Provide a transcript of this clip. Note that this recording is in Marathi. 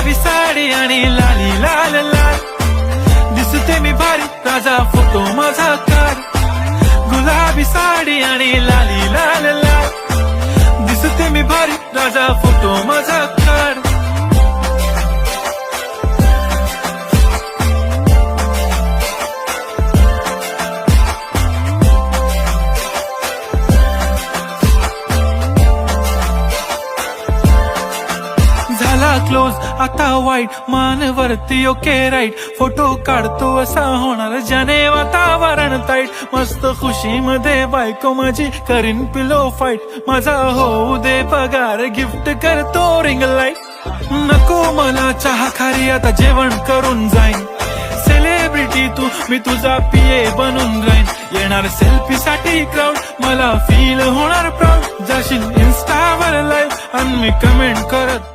गुलाबी साडी आणि लाली लाल लाल, दिसते मी भारी राजा फोटो माझा काढ. गुलाबी साडी आणि लाली लाल लाल, दिसते मी भारी राजा फोटो माझा काढ. झाला क्लोज आता वाईट, मानवरती ओके राईट, फोटो काढतो असा होणार ज्याने वातावरण ताईट. मस्त खुशी मध्ये बायको माझी करीन पिलो फाईट, माझा होऊ दे पगार गिफ्ट करतो रिंग लाईट. नको मला चहा खारी आता जेवण करून जाईन, सेलिब्रिटी तू मी तुझा पिये बनून राहीन. येणार सेल्फी साठी क्राऊड, मला फील होणार प्राऊड, जाशील इन्स्टावर लाईव्ह आणि मी कमेंट करत